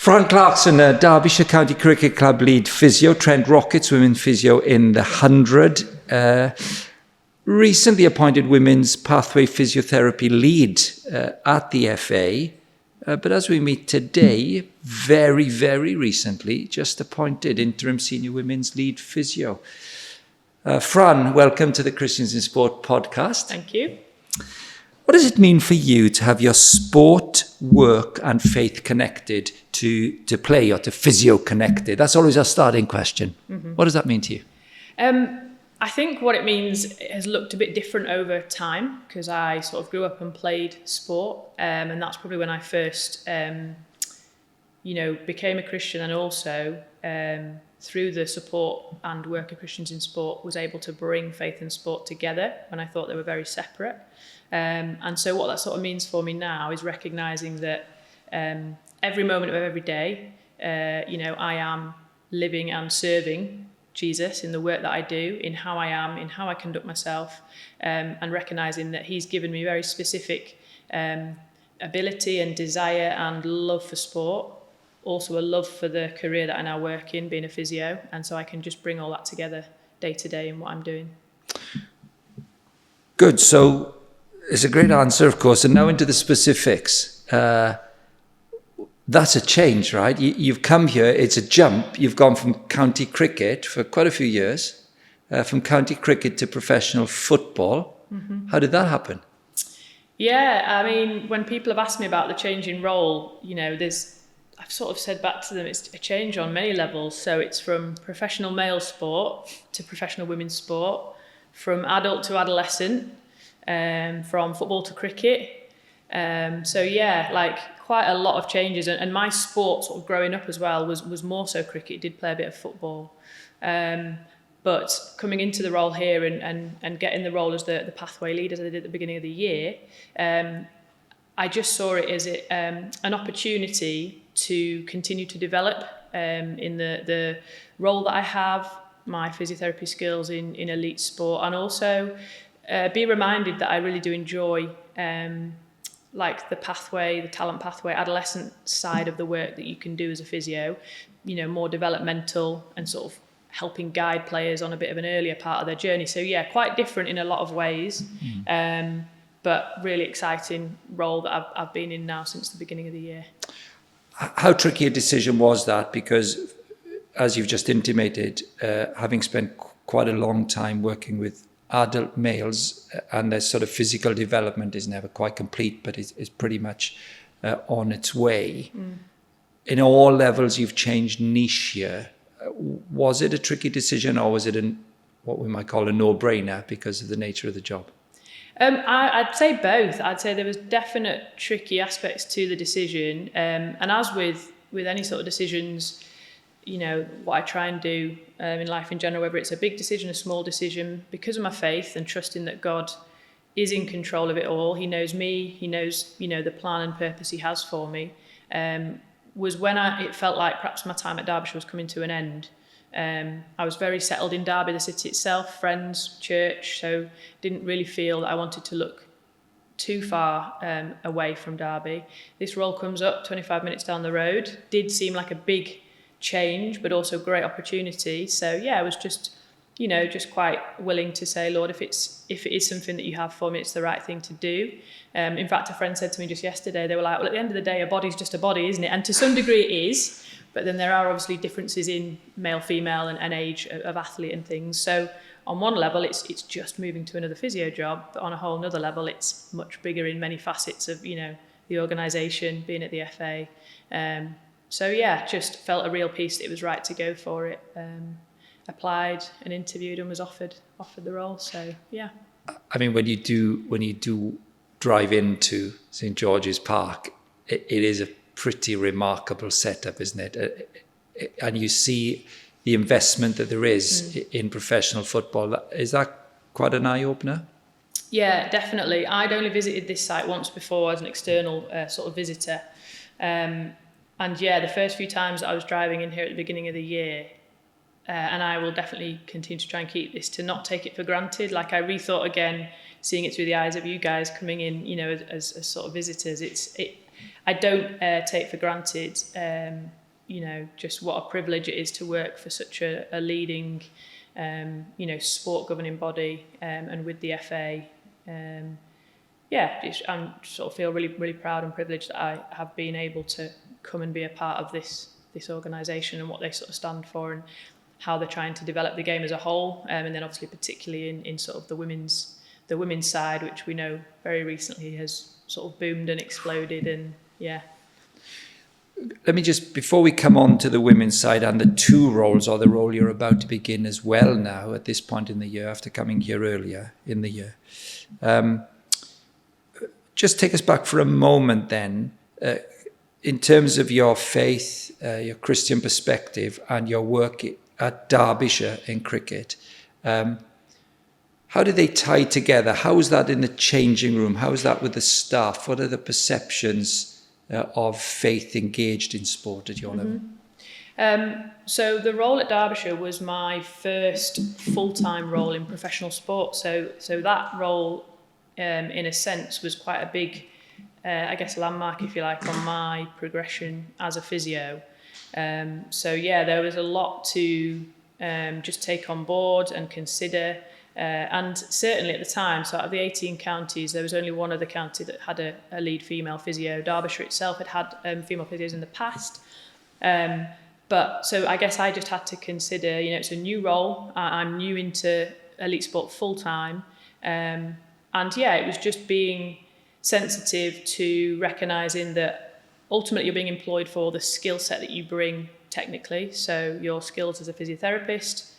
Fran Clarkson, Derbyshire County Cricket Club Lead Physio, Trent Rockets, Women's Physio in the 100. Recently appointed Women's Pathway Physiotherapy Lead at the FA. But as we meet today, very, very recently, just appointed Interim Senior Women's Lead Physio. Fran, welcome to the Christians in Sport podcast. Thank you. What does it mean for you to have your sport, work and faith connected to play, or to physio connected? That's always our starting question. Mm-hmm. What does that mean to you? I think what it means has looked a bit different over time, because I sort of grew up and played sport, and that's probably when I first, became a Christian, and also through the support and work of Christians in Sport was able to bring faith and sport together when I thought they were very separate. And so what that sort of means for me now is recognising that every moment of every day, I am living and serving Jesus in the work that I do, in how I am, in how I conduct myself, and recognising that he's given me very specific ability and desire and love for sport, also a love for the career that I now work in, being a physio, and so I can just bring all that together day to day in what I'm doing. Good. So it's a great answer, of course, and now into the specifics. That's a change, right? You've come here, it's a jump. You've gone from county cricket for quite a few years, from county cricket to professional football. Mm-hmm. How did that happen? Yeah, I mean, when people have asked me about the change in role, I've sort of said back to them, it's a change on many levels. So it's from professional male sport to professional women's sport, from adult to adolescent, from football to cricket. Quite a lot of changes, and my sport sort of growing up as well was more so cricket. Did play a bit of football, but coming into the role here and getting the role as the pathway lead as I did at the beginning of the year, I just saw it as an opportunity to continue to develop in the role that I have, my physiotherapy skills in elite sport, and also be reminded that I really do enjoy the pathway, the talent pathway, adolescent side of the work that you can do as a physio, more developmental and sort of helping guide players on a bit of an earlier part of their journey. So yeah, quite different in a lot of ways, but really exciting role that I've been in now since the beginning of the year. How tricky a decision was that? Because as you've just intimated, having spent quite a long time working with adult males, and their sort of physical development is never quite complete, but is pretty much on its way. In all levels, you've changed niche here. Was it a tricky decision, or was it what we might call a no-brainer because of the nature of the job? I'd say both. I'd say there was definite tricky aspects to the decision, and as with any sort of decisions, what I try and do in life in general, whether it's a big decision, a small decision, because of my faith and trusting that God is in control of it all. He knows me, he knows, the plan and purpose he has for me, was when it felt like perhaps my time at Derbyshire was coming to an end. I was very settled in Derby, the city itself, friends, church, so didn't really feel that I wanted to look too far away from Derby. This role comes up 25 minutes down the road, did seem like a big change, but also great opportunity. So yeah, I was just quite willing to say, Lord, if it is something that you have for me, it's the right thing to do. In fact, a friend said to me just yesterday, they were like, well, at the end of the day, a body's just a body, isn't it? And to some degree it is, but then there are obviously differences in male, female and age of athlete and things. So on one level, it's just moving to another physio job, but on a whole another level, it's much bigger in many facets of, the organisation, being at the FA. So yeah, just felt a real piece that it was right to go for it. Applied and interviewed and was offered the role. So yeah. I mean, when you do drive into St. George's Park, it is a pretty remarkable setup, isn't it? And you see the investment that there is in professional football. Is that quite an eye-opener? Yeah, definitely. I'd only visited this site once before as an external sort of visitor. And yeah, the first few times that I was driving in here at the beginning of the year, and I will definitely continue to try and keep this, to not take it for granted. Like I rethought again, seeing it through the eyes of you guys coming in, as sort of visitors. I don't take for granted, just what a privilege it is to work for such a leading, sport governing body, and with the FA. I sort of feel really, really proud and privileged that I have been able to come and be a part of this organisation and what they sort of stand for and how they're trying to develop the game as a whole, and then obviously particularly in sort of the women's side, which we know very recently has sort of boomed and exploded, and yeah. Let me just, before we come on to the women's side and the two roles, or the role you're about to begin as well now at this point in the year, after coming here earlier in the year, just take us back for a moment then, in terms of your faith, your Christian perspective, and your work at Derbyshire in cricket. How do they tie together? How is that in the changing room? How is that with the staff? What are the perceptions of faith engaged in sport at your level? So the role at Derbyshire was my first full-time role in professional sport. So that role, in a sense, was quite a big, landmark, if you like, on my progression as a physio. There was a lot to just take on board and consider. And certainly at the time, so out of the 18 counties, there was only one other county that had a lead female physio. Derbyshire itself had female physios in the past. But so I guess I just had to consider, it's a new role. I'm new into elite sport full time. It was just being sensitive to recognising that ultimately you're being employed for the skill set that you bring technically. So your skills as a physiotherapist,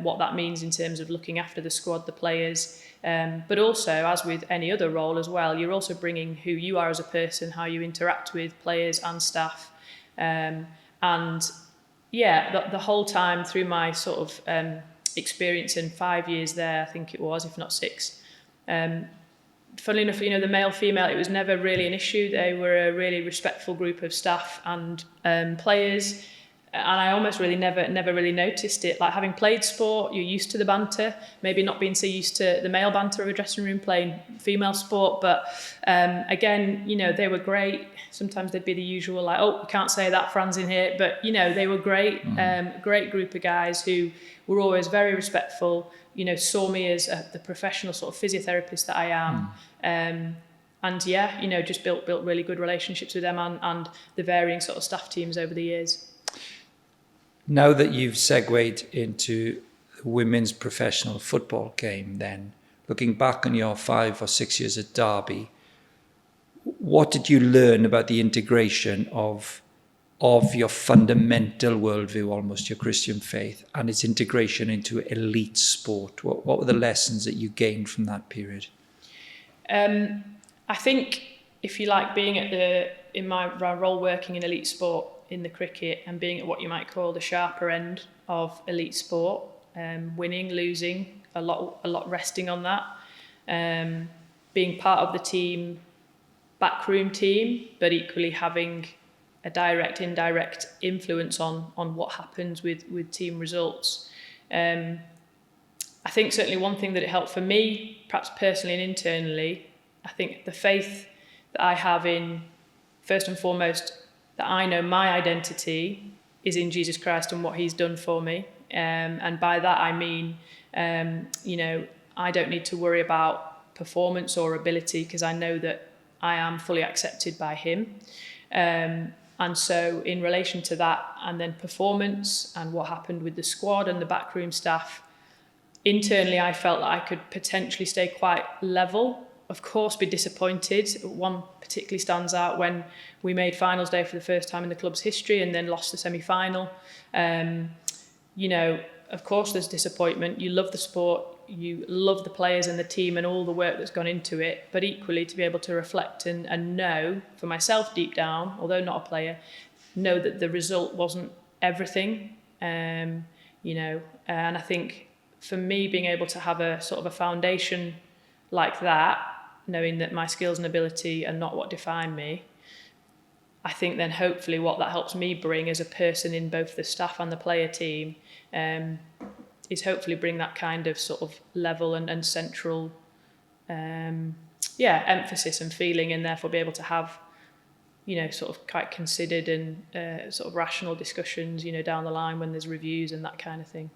what that means in terms of looking after the squad, the players, but also, as with any other role as well, you're also bringing who you are as a person, how you interact with players and staff. The whole time through my sort of experience in 5 years there, I think it was, if not 6, funnily enough, the male-female, it was never really an issue. They were a really respectful group of staff and players. And I almost really never really noticed it. Like, having played sport, you're used to the banter, maybe not being so used to the male banter of a dressing room playing female sport. But they were great. Sometimes they'd be the usual, like, oh, we can't say that, Fran's in here. But, they were great, great group of guys who were always very respectful, saw me as the professional sort of physiotherapist that I am. Just built really good relationships with them and the varying sort of staff teams over the years. Now that you've segued into the women's professional football game, then, looking back on your 5 or 6 years at Derby, what did you learn about the integration of your fundamental worldview, almost your Christian faith, and its integration into elite sport? What were the lessons that you gained from that period? I think, if you like, being in my role working in elite sport in the cricket and being at what you might call the sharper end of elite sport, winning, losing, a lot resting on that, being part of the team, backroom team, but equally having a direct, indirect influence on what happens with team results. I think certainly one thing that it helped for me, perhaps personally and internally, I think the faith that I have in, first and foremost, that I know my identity is in Jesus Christ and what he's done for me. And by that I mean, I don't need to worry about performance or ability because I know that I am fully accepted by him. And so in relation to that, and then performance and what happened with the squad and the backroom staff, internally I felt that I could potentially stay quite level. Of course, be disappointed. One particularly stands out when we made finals day for the first time in the club's history and then lost the semi-final. Of course there's disappointment. You love the sport, you love the players and the team and all the work that's gone into it, but equally to be able to reflect and know for myself deep down, although not a player, know that the result wasn't everything. And I think for me, being able to have a sort of a foundation like that, knowing that my skills and ability are not what define me, I think then hopefully what that helps me bring as a person in both the staff and the player team is hopefully bring that kind of sort of level and central emphasis and feeling, and therefore be able to have sort of quite considered and sort of rational discussions, down the line when there's reviews and that kind of thing.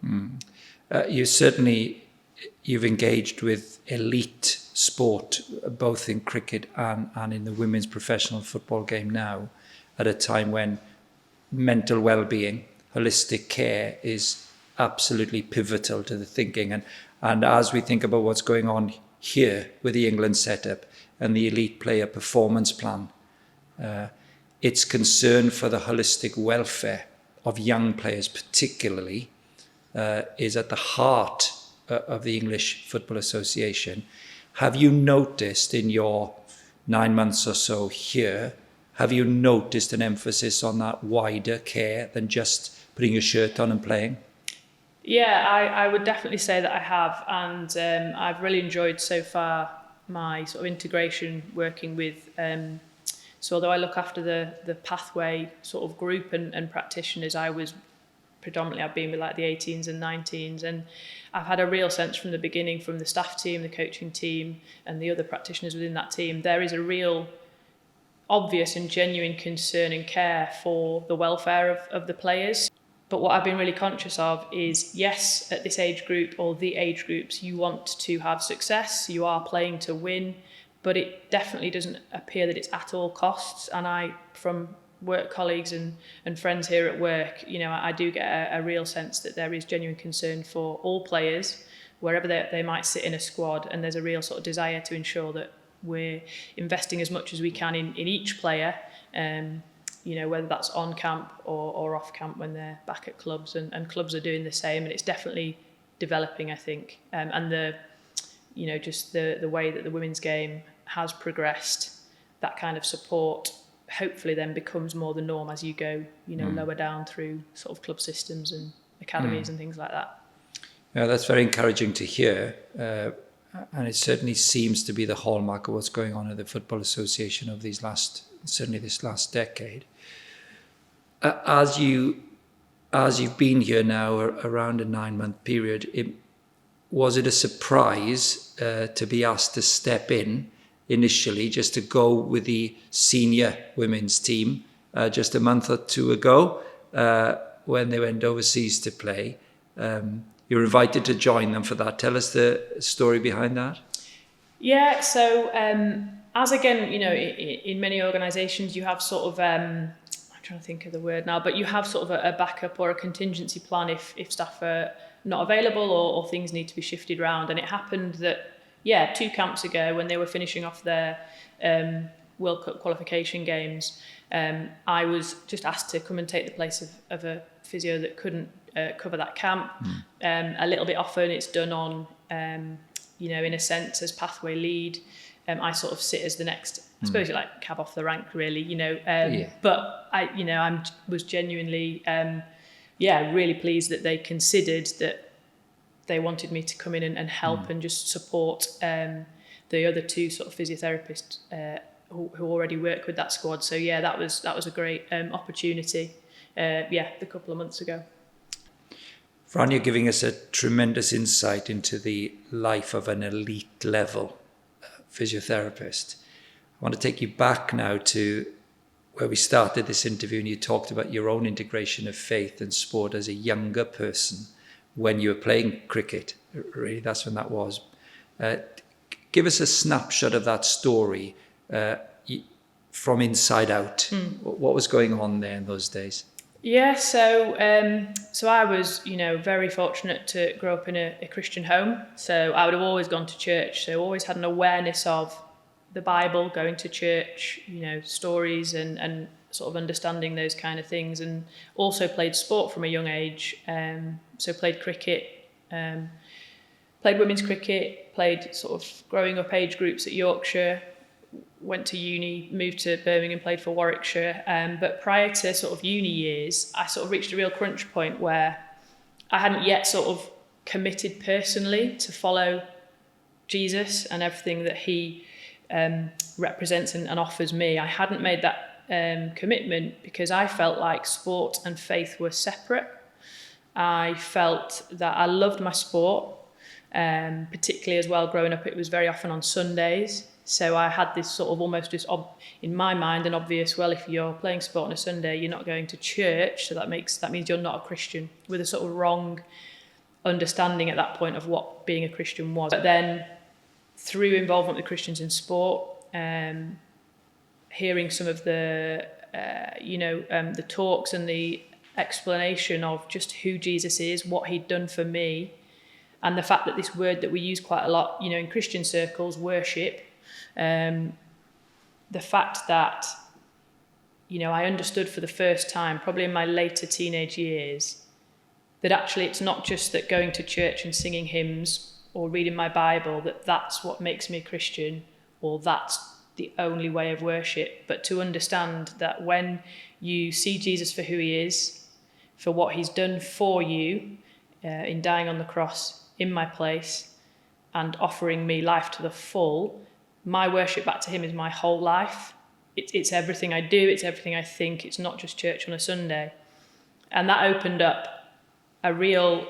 You've engaged with elite sport, both in cricket and in the women's professional football game now, at a time when mental well-being, holistic care is absolutely pivotal to the thinking. And as we think about what's going on here with the England setup and the elite player performance plan, its concern for the holistic welfare of young players particularly is at the heart of the English Football Association. Have you noticed in your 9 months or so here, have you noticed an emphasis on that wider care than just putting your shirt on and playing? Yeah, I would definitely say that I have, and I've really enjoyed so far my sort of integration working with, so although I look after the pathway sort of group and practitioners, I've been with like the 18s and 19s, and I've had a real sense from the beginning, from the staff team, the coaching team and the other practitioners within that team, there is a real obvious and genuine concern and care for the welfare of the players. But what I've been really conscious of is, yes, at this age group or the age groups, you want to have success, you are playing to win, but it definitely doesn't appear that it's at all costs. And from work colleagues and friends here at work, I do get a real sense that there is genuine concern for all players, wherever they might sit in a squad, and there's a real sort of desire to ensure that we're investing as much as we can in each player, whether that's on camp or off camp when they're back at clubs, and clubs are doing the same, and it's definitely developing, I think. And just the way that the women's game has progressed, that kind of support hopefully then becomes more the norm as you go, lower down through sort of club systems and academies and things like that. Yeah, that's very encouraging to hear. And it certainly seems to be the hallmark of what's going on at the Football Association of this last decade. As you've been here now around a 9-month period, was it a surprise to be asked to step in initially, just to go with the senior women's team just a month or two ago when they went overseas to play? You're invited to join them for that. Tell us the story behind that. Yeah, so as again, in many organisations you have sort of, I'm trying to think of the word now, but you have sort of a backup or a contingency plan if staff are not available or things need to be shifted around. And it happened that, 2 camps ago when they were finishing off their World Cup qualification games, I was just asked to come and take the place of a physio that couldn't cover that camp. A little bit often it's done on, in a sense, as pathway lead. I sort of sit as the next, I suppose you like cab off the rank really, but I was genuinely, really pleased that they considered that they wanted me to come in and help and just support the other 2 sort of physiotherapists who already work with that squad. So that was a great opportunity. A couple of months ago. Fran, you're giving us a tremendous insight into the life of an elite level physiotherapist. I want to take you back now to where we started this interview, and you talked about your own integration of faith and sport as a younger person when you were playing cricket. Really, that's when that was. Give us a snapshot of that story from inside out. What was going on there in those days? Yeah, so I was, very fortunate to grow up in a Christian home. So I would have always gone to church. So always had an awareness of the Bible, going to church, stories and sort of understanding those kind of things. And also played sport from a young age. So played cricket, played women's cricket, played sort of growing up age groups at Yorkshire. Went to uni, moved to Birmingham, played for Warwickshire. But prior to sort of uni years, I sort of reached a real crunch point where I hadn't yet sort of committed personally to follow Jesus and everything that he represents and offers me. I hadn't made that commitment because I felt like sport and faith were separate. I felt that I loved my sport, particularly as well growing up, it was very often on Sundays. So I had this sort of almost just in my mind an obvious, well, if you're playing sport on a Sunday, you're not going to church, so that means you're not a Christian, with a sort of wrong understanding at that point of what being a Christian was. But then through involvement with Christians in sport, hearing some of the the talks and the explanation of just who Jesus is, what he'd done for me, and the fact that this word that we use quite a lot, in Christian circles, worship, the fact that, I understood for the first time, probably in my later teenage years, that actually it's not just that going to church and singing hymns or reading my Bible, that's what makes me a Christian, or that's the only way of worship, but to understand that when you see Jesus for who he is, for what he's done for you, in dying on the cross in my place and offering me life to the full, my worship back to him is my whole life. It's everything I do, it's everything I think, it's not just church on a Sunday. And that opened up a real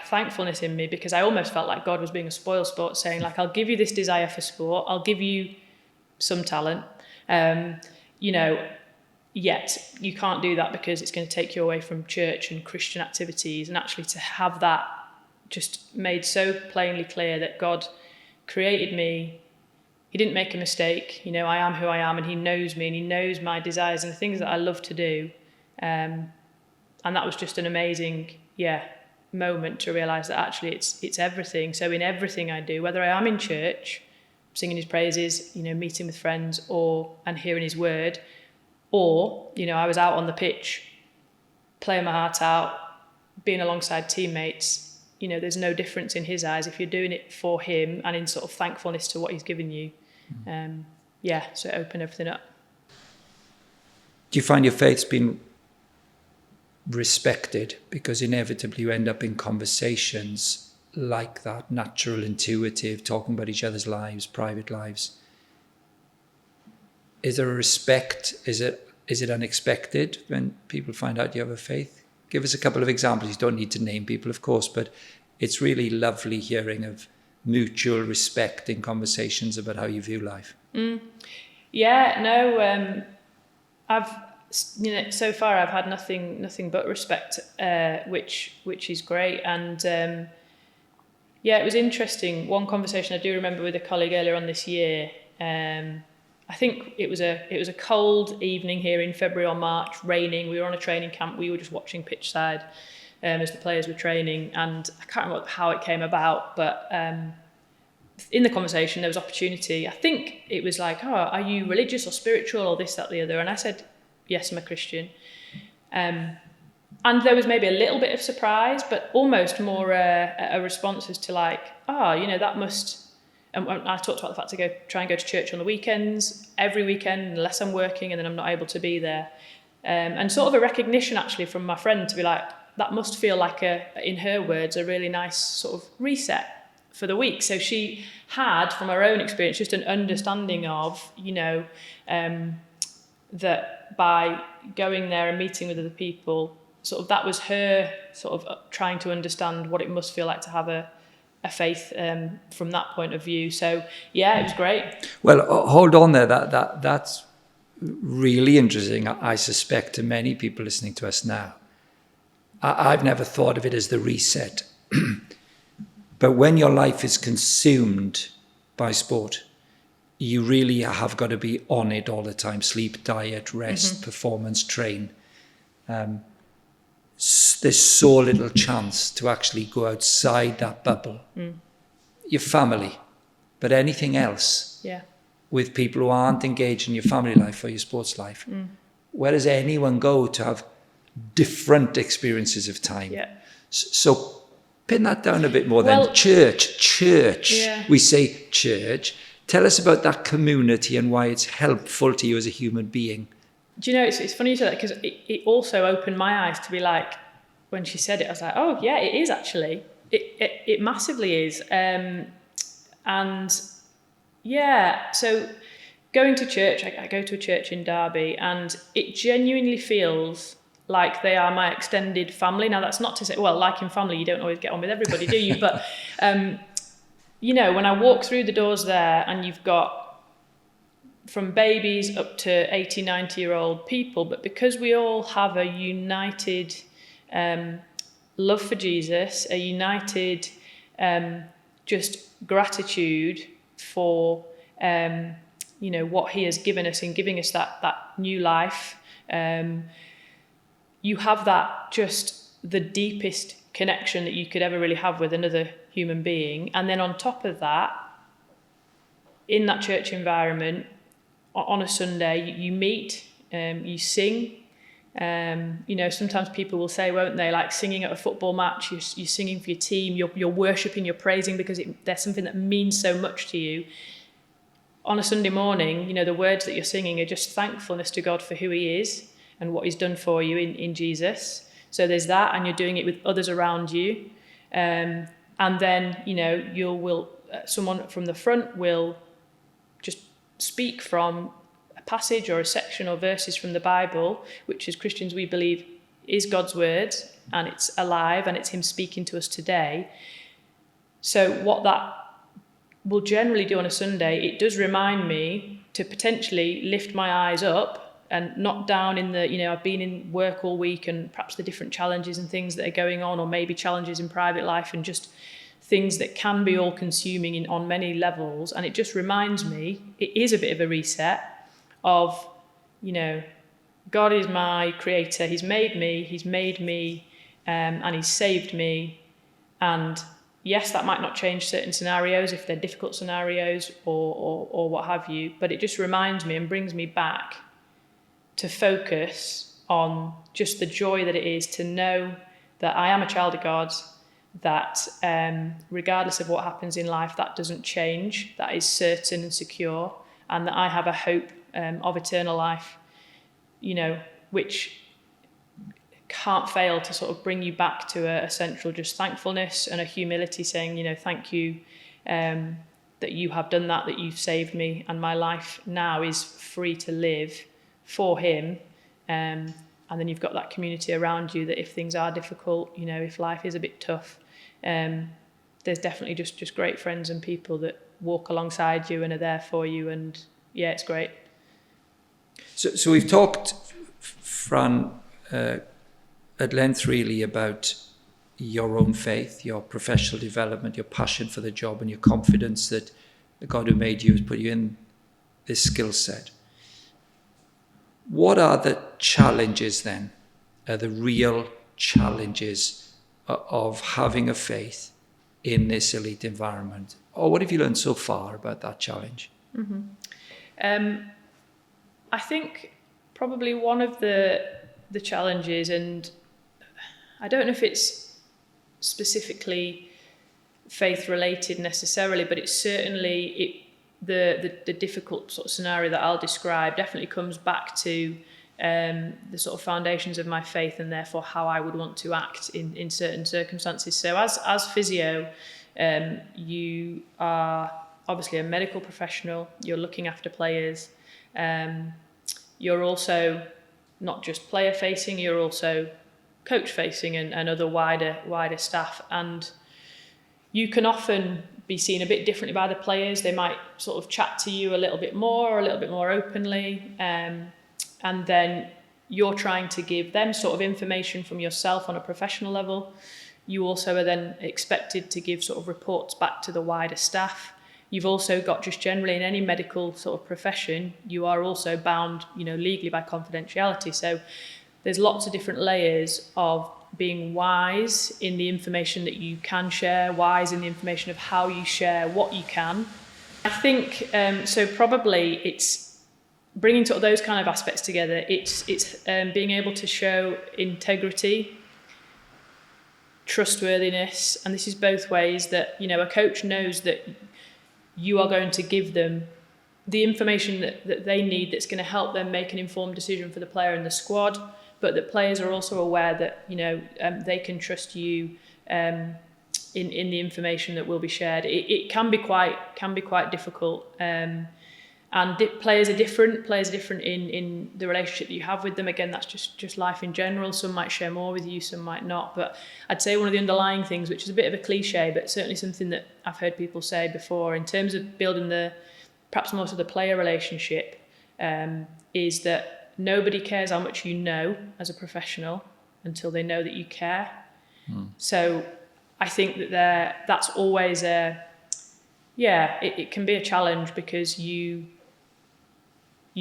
thankfulness in me, because I almost felt like God was being a spoilsport, saying I'll give you this desire for sport, I'll give you some talent, yet you can't do that because it's going to take you away from church and Christian activities. And actually to have that just made so plainly clear that God created me, he didn't make a mistake, I am who I am, and he knows me and he knows my desires and the things that I love to do, and that was just an amazing moment to realise that actually it's everything. So in everything I do, whether I am in church singing his praises, meeting with friends, and hearing his word, or I was out on the pitch playing my heart out, being alongside teammates, there's no difference in his eyes if you're doing it for him and in sort of thankfulness to what he's given you. So it opened everything up. Do you find your faith's been respected? Because inevitably you end up in conversations like that, natural, intuitive, talking about each other's lives, private lives. Is there a respect? Is it unexpected when people find out you have a faith? Give us a couple of examples. You don't need to name people, of course, but it's really lovely hearing of mutual respect in conversations about how you view life. I've so far I've had nothing but respect, which is great. And it was interesting. One conversation I do remember with a colleague earlier on this year. I think it was a cold evening here in February or March, raining. We were on a training camp. We were just watching pitch side as the players were training, and I can't remember how it came about, but in the conversation there was opportunity. I think it was are you religious or spiritual or this, that, the other? And I said, yes, I'm a Christian. And there was maybe a little bit of surprise, but almost more a response as to that must... And I talked about the fact to try and go to church on the weekends, every weekend, unless I'm working, and then I'm not able to be there. And sort of a recognition actually from my friend to be that must feel like in her words, a really nice sort of reset for the week. So she had, from her own experience, just an understanding of, that by going there and meeting with other people, sort of that was her sort of trying to understand what it must feel like to have a faith from that point of view. So it was great. Well, hold on there. That's really interesting. I suspect to many people listening to us now, I've never thought of it as the reset. But when your life is consumed by sport, you really have got to be on it all the time. Sleep, diet, rest, performance, train. There's so little chance to actually go outside that bubble. Your family, but anything else with people who aren't engaged in your family life or your sports life. Where does anyone go to have different experiences of time? So pin that down a bit more then. Church. We say church. Tell us about that community and why it's helpful to you as a human being. Do you know, it's funny you say that, because it also opened my eyes to be when she said it, I was like, oh yeah, it is actually. It massively is. So going to church, I go to a church in Derby, and it genuinely feels like they are my extended family. Now, that's not to say, like in family, you don't always get on with everybody, do you? But, when I walk through the doors there and you've got from babies up to 80, 90-year-old people, but because we all have a united love for Jesus, a united just gratitude for what he has given us in giving us that new life. You have that just the deepest connection that you could ever really have with another human being. And then on top of that, in that church environment, on a Sunday, you meet, you sing. Sometimes people will say, won't they, like singing at a football match, you're singing for your team, you're worshipping, you're praising because there's something that means so much to you. On a Sunday morning, the words that you're singing are just thankfulness to God for who he is and what he's done for you in Jesus. So there's that, and you're doing it with others around you. And then, someone from the front will just speak from a passage or a section or verses from the Bible, which as Christians we believe is God's word, and it's alive, and it's him speaking to us today. So what that will generally do on a Sunday, it does remind me to potentially lift my eyes up and not down in the, I've been in work all week and perhaps the different challenges and things that are going on, or maybe challenges in private life and just things that can be all consuming on many levels. And it just reminds me, it is a bit of a reset of, God is my creator. He's made me, and he's saved me. And yes, that might not change certain scenarios if they're difficult scenarios or what have you, but it just reminds me and brings me back to focus on just the joy that it is to know that I am a child of God, that regardless of what happens in life, that doesn't change, that is certain and secure, and that I have a hope of eternal life, which can't fail to sort of bring you back to a central just thankfulness and a humility, saying, thank you that you have done that you've saved me, and my life now is free to live for him. And then you've got that community around you that if things are difficult, if life is a bit tough, there's definitely just great friends and people that walk alongside you and are there for you. And yeah, it's great. So we've talked, Fran, at length really about your own faith, your professional development, your passion for the job, and your confidence that the God who made you has put you in this skill set. What are the challenges then, the real challenges of having a faith in this elite environment? Or what have you learned so far about that challenge? Mm-hmm. I think probably one of the challenges, and I don't know if it's specifically faith related necessarily, but it's certainly the difficult sort of scenario that I'll describe definitely comes back to the sort of foundations of my faith, and therefore how I would want to act in certain circumstances. So as physio, you are obviously a medical professional, you're looking after players, you're also not just player facing, you're also coach facing and other wider staff, and you can often be seen a bit differently by the players. They might sort of chat to you a little bit more openly, and then you're trying to give them sort of information from yourself on a professional level. You also are then expected to give sort of reports back to the wider staff. You've also got, just generally in any medical sort of profession, you are also bound, legally by confidentiality. So there's lots of different layers of being wise in the information that you can share, wise in the information of how you share what you can. I think, so probably it's bringing sort of those kind of aspects together. It's being able to show integrity, trustworthiness, and this is both ways that, a coach knows that you are going to give them the information that they need that's going to help them make an informed decision for the player and the squad, but that players are also aware that they can trust you in the information that will be shared. It can be quite difficult, and players are different. Players are different in the relationship that you have with them. Again, that's just life in general. Some might share more with you, some might not. But I'd say one of the underlying things, which is a bit of a cliche, but certainly something that I've heard people say before, in terms of building the perhaps more to the player relationship, is that nobody cares how much you know as a professional until they know that you care. So I think that that's always it can be a challenge, because you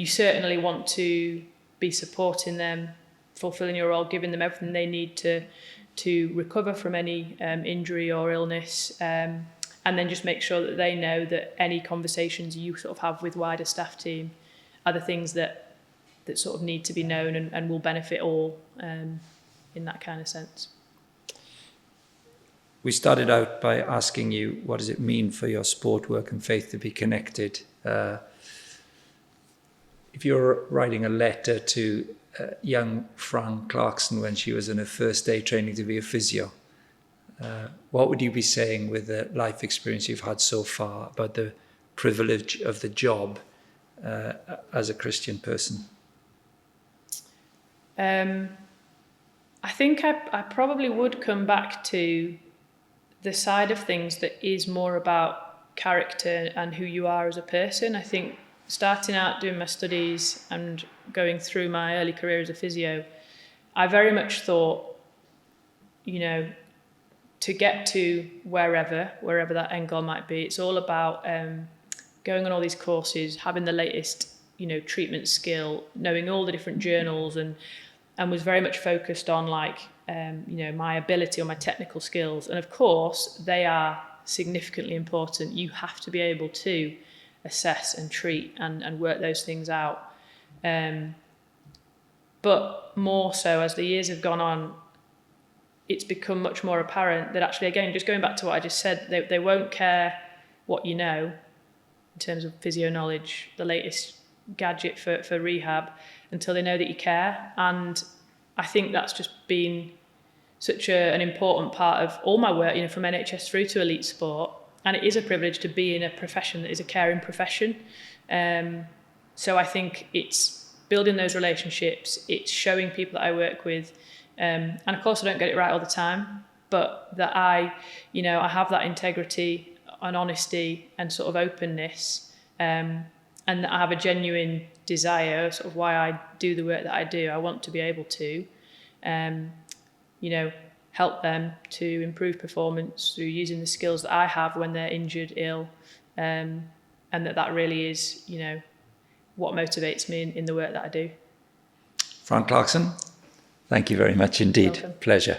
certainly want to be supporting them, fulfilling your role, giving them everything they need to recover from any injury or illness, and then just make sure that they know that any conversations you sort of have with wider staff team are the things that sort of need to be known and will benefit all, in that kind of sense. We started out by asking you, what does it mean for your sport, work and faith to be connected? If you're writing a letter to young Fran Clarkson when she was in her first day training to be a physio, what would you be saying with the life experience you've had so far about the privilege of the job as a Christian person? I think I probably would come back to the side of things that is more about character and who you are as a person. I think starting out doing my studies and going through my early career as a physio, I very much thought, to get to wherever that end goal might be, it's all about going on all these courses, having the latest, treatment skill, knowing all the different journals, and was very much focused on my ability or my technical skills. And of course, they are significantly important. You have to be able to assess and treat and work those things out. But more so, as the years have gone on, it's become much more apparent that actually, again, just going back to what I just said, they won't care what you know in terms of physio knowledge, the latest gadget for rehab, until they know that you care. And I think that's just been such an important part of all my work, from NHS through to elite sport. And it is a privilege to be in a profession that is a caring profession. So I think it's building those relationships, it's showing people that I work with, and of course I don't get it right all the time, but that I have that integrity and honesty and sort of openness, and that I have a genuine desire, sort of why I do the work that I do. I want to be able to, help them to improve performance through using the skills that I have when they're injured, ill, and that really is, what motivates me in the work that I do. Fran Clarkson, thank you very much indeed. Welcome. Pleasure.